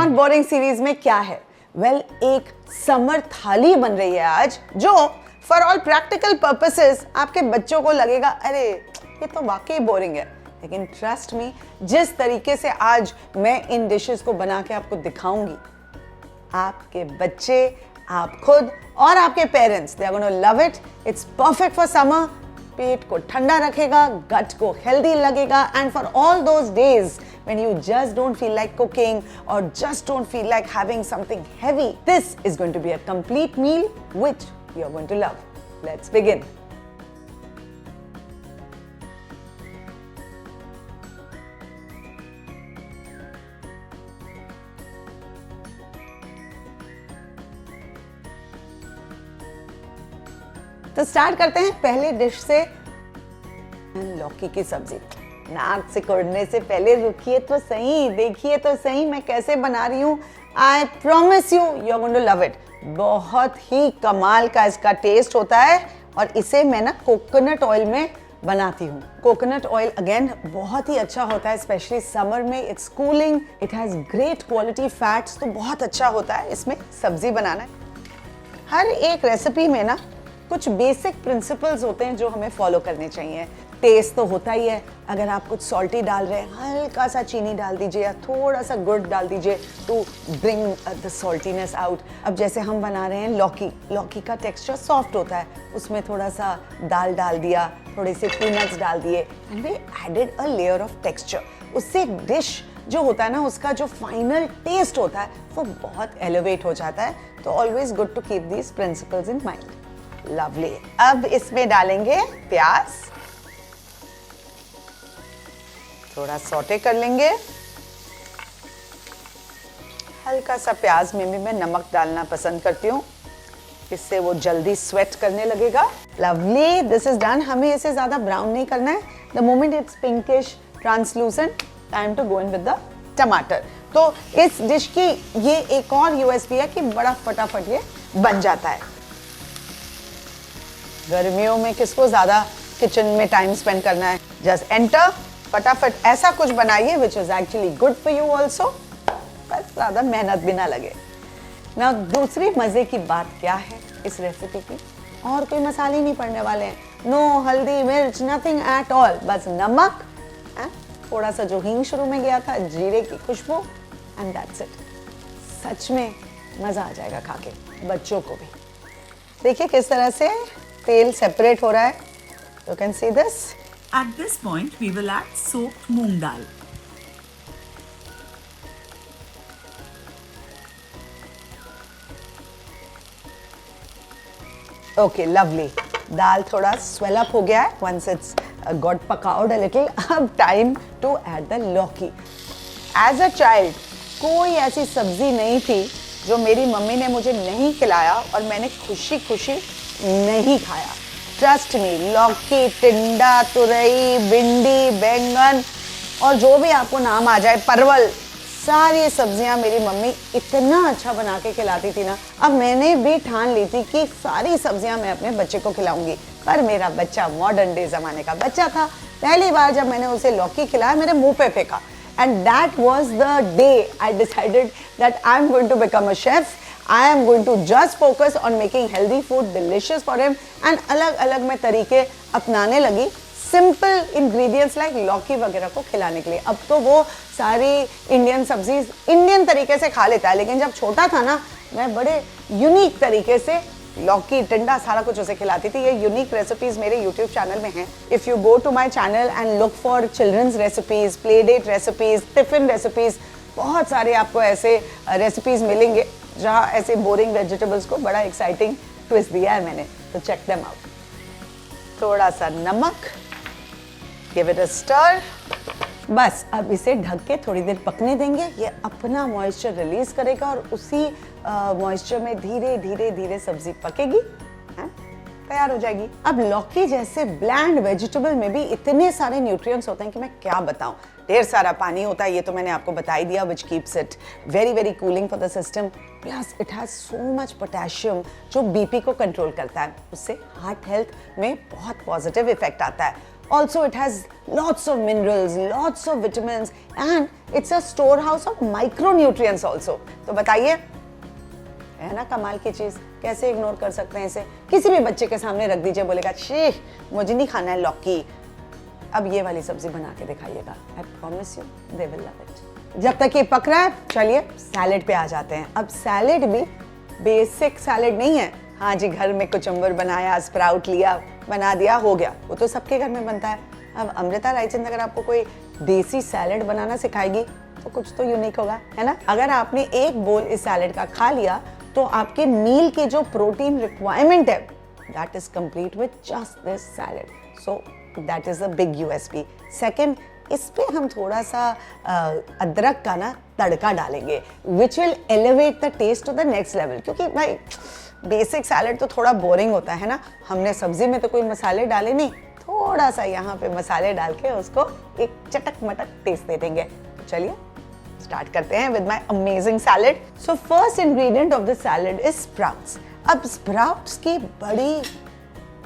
Boring series में क्या है? एक समर थाली बन रही है आज, जो फॉर ऑल प्रैक्टिकल पर्पसेस आपके बच्चों को लगेगा अरे ये तो वाकई बोरिंग है, लेकिन ट्रस्ट मी, जिस तरीके से आज मैं इन डिशेस को बना के आपको दिखाऊंगी, आपके बच्चे, आप खुद और आपके parents, they are gonna love it. It's perfect for summer, पेट को ठंडा रखेगा, गट को हेल्दी लगेगा, and for all those days when you just don't feel like cooking or just don't feel like having something heavy, this is going to be a complete meal which you're going to love. Let's begin. तो start करते हैं पहले dish से, लौकी की सब्जी। नाक से कोड़ने से पहले रुकिए तो सही, देखिए तो सही मैं कैसे बना रही हूँ। I promise you, you are going to love it. बहुत ही कमाल का इसका टेस्ट होता है, और इसे मैं ना कोकोनट ऑयल में बनाती हूँ। कोकोनट ऑयल अगेन बहुत ही अच्छा होता है, स्पेशली समर में। It's cooling, it has great quality fats, तो बहुत अच्छा होता है इसमें सब्जी बनाना। हर एक रेसिपी में ना कुछ बेसिक प्रिंसिपल्स होते हैं जो हमें फॉलो करने चाहिए। टेस्ट तो होता ही है, अगर आप कुछ सॉल्टी डाल रहे हैं, हल्का सा चीनी डाल दीजिए या थोड़ा सा गुड़ डाल दीजिए to bring the saltiness out. अब जैसे हम बना रहे हैं लौकी का टेक्सचर सॉफ्ट होता है, उसमें थोड़ा सा दाल डाल दिया, थोड़े से पीनट्स डाल दिए, and we added a layer of texture. उससे डिश जो होता है ना, उसका जो फाइनल टेस्ट होता है वो बहुत एलिवेट हो जाता है। तो always good to keep these principles in mind. Lovely. अब इसमें डालेंगे प्याज, थोड़ा सौटे कर लेंगे। हल्का सा प्याज में भी मैं नमक डालना पसंद करती हूँ, इससे वो जल्दी स्वेट करने लगेगा। Lovely, this is done. हमें इसे ज्यादा ब्राउन नहीं करना है। The moment it's pinkish translucent, time to go in with the tamatar. तो इस डिश की ये एक और यूएसपी है कि बड़ा फटाफट ये बन जाता है। गर्मियों में किसको ज्यादा किचन में टाइम स्पेंड करना है? जस्ट एंटर, फटाफट ऐसा कुछ बनाइए which is actually good for you also, बस ज्यादा मेहनत भी ना लगे ना। दूसरी मजे की बात क्या है इस रेसिपी की? और कोई मसाले नहीं पड़ने वाले हैं। नो हल्दी मिर्च, नथिंग एट ऑल, बस नमक, थोड़ा सा जो हींग शुरू में गया था, जीरे की खुशबू, एंड दैट्स इट। सच में मजा आ जाएगा खा के, बच्चों को भी। देखिए किस तरह से तेल सेपरेट हो रहा है। You can see this. At this point, we will add soaked moong dal. Okay, lovely. दाल थोड़ा swell up हो गया है. Once it's got पकाउड a little, अब time to add the लौकी. As a child, कोई ऐसी सब्जी नहीं थी जो मेरी मम्मी ने मुझे नहीं खिलाया और मैंने खुशी खुशी नहीं खाया। ट्रस्ट मी, लौकी, टिंडा, तुरई, भिंडी, बैंगन और जो भी आपको नाम आ जाए, परवल, सारी सब्जियां मेरी मम्मी इतना अच्छा बना के खिलाती थी ना। अब मैंने भी ठान ली थी कि सारी सब्जियां मैं अपने बच्चे को खिलाऊंगी, पर मेरा बच्चा मॉडर्न डे जमाने का बच्चा था। पहली बार जब मैंने उसे लौकी खिलाया, मेरे मुंह पे फेंका, and that was the day I decided that I am going to become a chef. I am going to just focus on making healthy food delicious for him, and अलग-अलग मैं तरीके अपनाने लगी सिंपल इंग्रेडिएंट्स लाइक लौकी वगैरह को खिलाने के लिए। अब तो वो सारी इंडियन सब्जी इंडियन तरीके से खा लेता है, लेकिन जब छोटा था ना, मैं बड़े यूनिक तरीके से लौकी, टिंडा, सारा कुछ उसे खिलाती थी। ये यूनिक रेसिपीज मेरे यूट्यूब चैनल में हैं। If you go to my channel and look for children's recipes, play date recipes, tiffin recipes, बहुत सारे आपको ऐसे रेसिपीज मिलेंगे जहाँ ऐसे बोरिंग वेजिटेबल्स को बड़ा एक्साइटिंग ट्विस्ट दिया है मैंने। तो चेक देम आउट। थोड़ा सा नमक, गिव इट अ स्टर। बस अब इसे ढक के थोड़ी देर पकने देंगे। ये अपना मॉइस्चर रिलीज करेगा और उसी मॉइस्चर में धीरे धीरे धीरे सब्जी पकेगी, तैयार हो जाएगी। अब लौकी जैसे ब्लैंड वेजिटेबल में भी इतने सारे न्यूट्रिएंट्स होते हैं कि मैं क्या बताऊं। ढेर सारा पानी होता है, ये तो मैंने आपको बता ही दिया, which keeps it very very cooling for the system. Plus it has so much potassium जो बीपी को कंट्रोल करता है, उससे हार्ट हेल्थ में बहुत पॉजिटिव इफेक्ट आता है। Also, it has lots of minerals, lots of vitamins, and it's a storehouse of micronutrients also. तो बताइए, है ना कमाल की चीज, कैसे इग्नोर कर सकते हैं इसे? किसी भी बच्चे के सामने रख दीजिए, बोलेगा शी मुझे नहीं खाना है लौकी। अब ये वाली सब्जी बना के दिखाइएगा, I promise you they will love it। जब तक ये पक रहा है, चलिए सैलेड पे आ जाते हैं। अब सैलेड भी बेसिक सैलेड नहीं है, हाँ जी घर में कुचम्बर बनाया, स्प्राउट लिया, बना दिया, हो गया, वो तो सबके घर में बनता है। अब अमृता रायचंद अगर आपको कोई देसी सैलेड बनाना सिखाएगी तो कुछ तो यूनिक होगा, है ना? अगर आपने एक बोल इस सैलेड का खा लिया तो आपके मील की जो प्रोटीन रिक्वायरमेंट है that is complete with just this salad. So that is a big USP. Second, इस पे हम थोड़ा सा अदरक का ना तड़का डालेंगे which will elevate the taste to the next level. क्योंकि भाई बेसिक सैलेड तो थोड़ा बोरिंग होता है ना, हमने सब्जी में तो कोई मसाले डाले नहीं, थोड़ा सा यहाँ पे मसाले डाल के उसको एक चटक मटक टेस्ट दे देंगे। तो चलिए स्टार्ट करते हैं with my amazing salad. So first ingredient of the salad is sprouts. अब स्प्राउट्स की बड़ी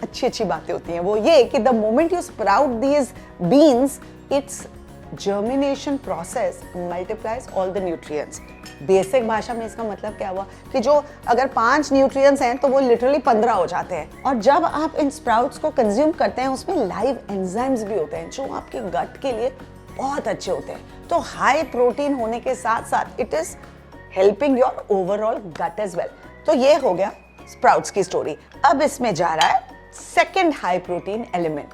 अच्छी अच्छी बातें होती हैं, वो ये कि the moment you sprout these beans, it's germination process multiplies all the nutrients। Basic भाषा में इसका मतलब क्या हुआ कि जो अगर 5 न्यूट्रिएंट्स हैं तो वो लिटरली 15 हो जाते हैं। और जब आप इन स्प्राउट्स को कंज्यूम करते हैं उसमें लाइव एंजाइम्स भी होते हैं जो आपके गट के लिए बहुत अच्छे होते हैं। तो हाई प्रोटीन होने के साथ साथ it is helping your overall gut as well. तो ये हो गया स्प्राउट्स की स्टोरी। अब इसमें जा रहा है second high protein element,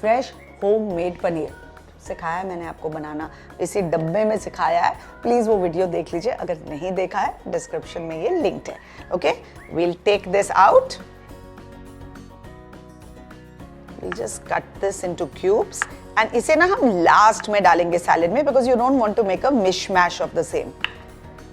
fresh homemade paneer. सिखाया मैंने आपको बनाना, इसी डब्बे में सिखाया है, प्लीज वो वीडियो देख लीजिए, अगर नहीं देखा है डिस्क्रिप्शन में ये लिंक्ड है। Okay, we'll take this out, we'll just cut this into cubes and इसे ना हम लास्ट में डालेंगे सैलेड में, because you don't want to make a mishmash of the same.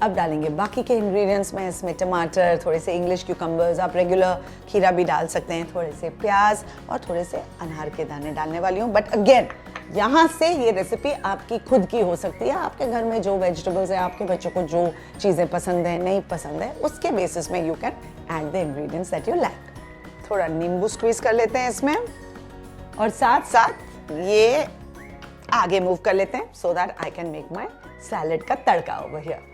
अब डालेंगे बाकी के इंग्रेडिएंट्स में, इसमें टमाटर, थोड़े से इंग्लिश क्यूकम्बर्स, आप रेगुलर खीरा भी डाल सकते हैं, थोड़े से प्याज और थोड़े से अनार के दाने डालने वाली हूँ। बट अगेन यहाँ से ये रेसिपी आपकी खुद की हो सकती है, आपके घर में जो वेजिटेबल्स है, आपके बच्चों को जो चीज़ें पसंद है नहीं पसंद है, उसके बेसिस में you can add the ingredients that you like. थोड़ा नींबू स्क्वीज कर लेते हैं इसमें और साथ साथ ये आगे मूव कर लेते हैं so that I can make my salad का तड़का over here.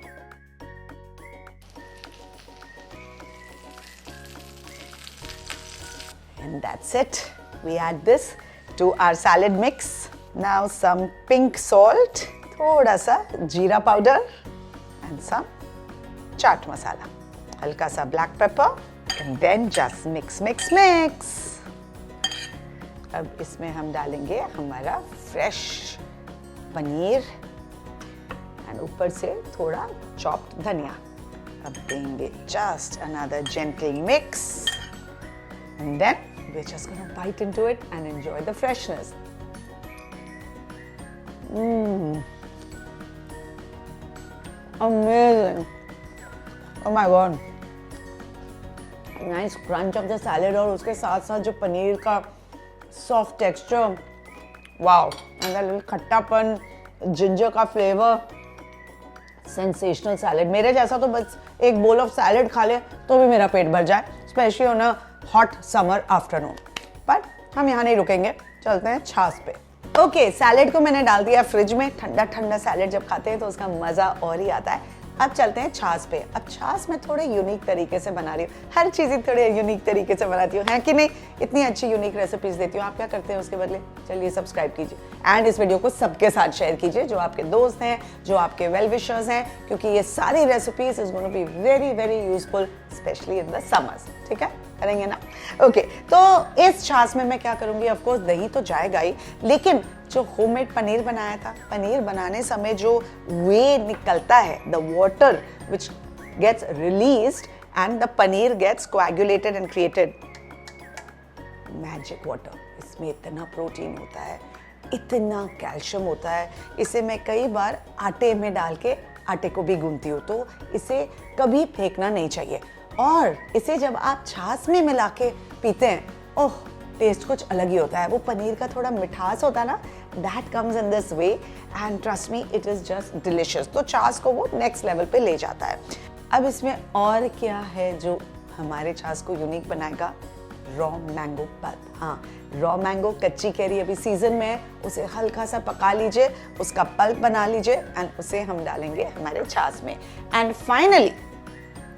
And that's it. We add this to our salad mix. Now some pink salt, थोड़ा सा जीरा powder and some chaat masala, हल्का सा black pepper and then just mix, mix, mix. अब इसमें हम डालेंगे हमारा fresh पनीर and ऊपर से थोड़ा chopped धनिया। अब देंगे just another gentle mix and then we're just going to bite into it and enjoy the freshness. Amazing. Oh my god. Nice crunch of the salad और उसके साथ साथ जो पनीर का soft texture. Wow. And that little खट्टापन, ginger का flavor. Sensational salad. मेरे जैसा तो बस एक bowl of salad खा ले तो भी मेरा पेट भर जाए, especially on a hot summer afternoon. पर हम यहाँ नहीं रुकेंगे, चलते हैं छाछ पे। ओके, सैलेड को मैंने डाल दिया फ्रिज में, ठंडा ठंडा सैलेड जब खाते हैं तो उसका मजा और ही आता है। अब चलते हैं छाछ पे। अब छाछ मैं थोड़े यूनिक तरीके से बना रही हूँ, हर चीज़ थोड़े यूनिक तरीके से बनाती हूँ, है कि नहीं? इतनी अच्छी यूनिक रेसिपीज देती हूँ, आप क्या करते हैं उसके बदले? चलिए सब्सक्राइब कीजिए एंड इस वीडियो को सबके साथ शेयर कीजिए, जो आपके दोस्त हैं, जो आपके वेल विशर्स हैं, क्योंकि ये सारी recipes is going to be very very useful specially in the summers. ठीक है, करेंगे ना? ओके, तो इस छाछ में मैं क्या करूँगी, ऑफकोर्स दही तो जाएगा ही, लेकिन जो होममेड पनीर बनाया था, पनीर बनाने समय जो वे निकलता है, the water which gets released and the paneer gets coagulated and created magic water. इसमें इतना प्रोटीन होता है, इतना कैल्शियम होता है, इसे मैं कई बार आटे में डाल के आटे को भी गूंथती हूँ, तो इसे कभी फेंकना नहीं चाहिए। और इसे जब आप छाछ में मिला के पीते हैं, ओह टेस्ट कुछ अलग ही होता है। वो पनीर का थोड़ा मिठास होता है ना, that comes in this way and trust me it is just delicious. तो छाछ को वो next level पे ले जाता है. अब इसमें और क्या है जो हमारे छाछ को यूनिक बनाएगा? Raw mango pulp. हाँ, रॉ मैंगो, कच्ची कैरी अभी सीजन में है, उसे हल्का सा पका लीजिए, उसका पल्प बना लीजिए एंड उसे हम डालेंगे हमारे छाछ में. And finally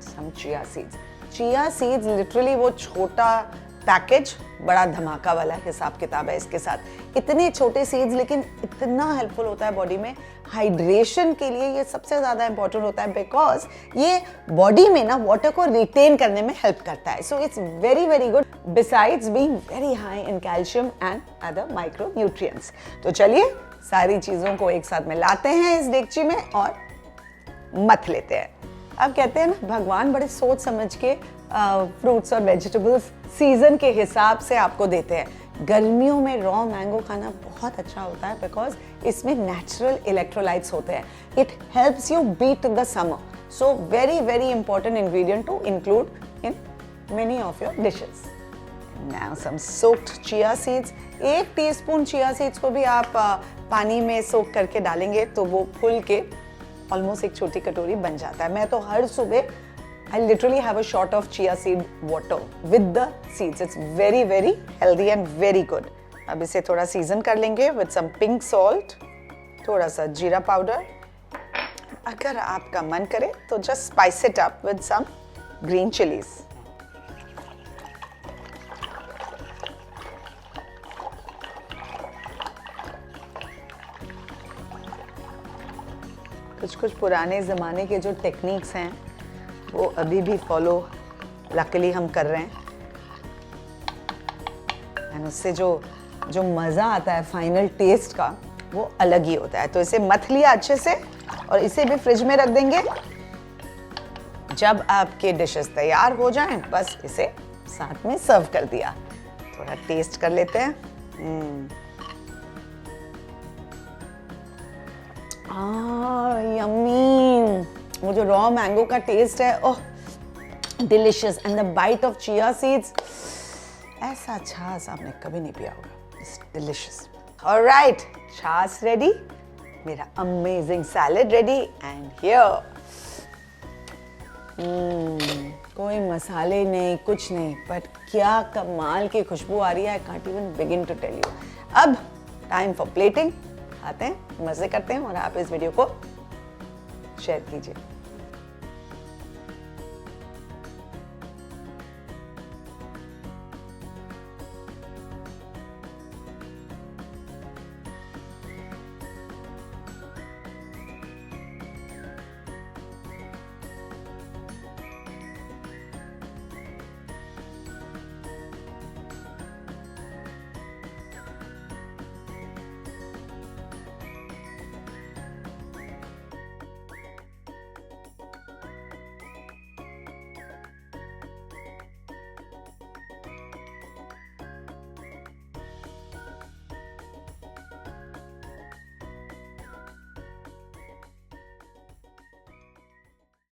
some chia seeds. Chia seeds literally वो छोटा पैकेज, बड़ा धमाका वाला हिसाब किताब है इसके साथ. इतने छोटे सीड्स लेकिन इतना हेल्पफुल होता है बॉडी में. हाइड्रेशन के लिए ये सबसे ज़्यादा इंपॉर्टेंट होता है बिकॉज ये बॉडी में ना वाटर को रिटेन करने में हेल्प करता है. So it's very very good besides being very high in calcium and other micro nutrients. तो चलिए सारी चीज़ों को एक साथ मिलाते हैं इस डेगची में और मथ लेते हैं. अब कहते हैं ना भगवान बड़े सोच समझ के फ्रूट्स और वेजिटेबल्स सीजन के हिसाब से आपको देते हैं. गर्मियों में रॉ मैंगो खाना बहुत अच्छा होता है बिकॉज इसमें नेचुरल इलेक्ट्रोलाइट्स होते हैं. It helps you beat the summer. So very very important ingredient to include in many of your dishes. Now some soaked chia seeds. 1 teaspoon chia seeds को भी आप पानी में सोक करके डालेंगे तो वो फूल के ऑलमोस्ट एक छोटी कटोरी बन जाता है. मैं तो हर सुबह I literally have a shot of chia seed water with the seeds. It's very very healthy and very good. अब इसे थोड़ा सीजन कर लेंगे with some pink salt, थोड़ा सा जीरा पाउडर. अगर आपका मन करे तो just spice it up with some green chilies. कुछ पुराने ज़माने के जो टेक्निक्स हैं वो अभी भी फॉलो लकीली हम कर रहे हैं. एंड उससे जो मज़ा आता है फाइनल टेस्ट का वो अलग ही होता है. तो इसे मथ लिया अच्छे से और इसे भी फ्रिज में रख देंगे. जब आपके डिशेस तैयार हो जाएं बस इसे साथ में सर्व कर दिया. थोड़ा टेस्ट कर लेते हैं. यम्मी. वो जो रॉ मैंगो का टेस्ट है, oh delicious. And the bite of chia seeds, ऐसा छाछ आपने कभी नहीं पिया होगा. It's delicious. ऑलराइट, छाछ रेडी, मेरा amazing salad ready and here कोई मसाले नहीं, कुछ नहीं, बट क्या कमाल की खुशबू आ रही है. I can't even begin to tell you. अब टाइम फॉर प्लेटिंग. आते हैं, मजे करते हैं और आप इस वीडियो को शेयर कीजिए.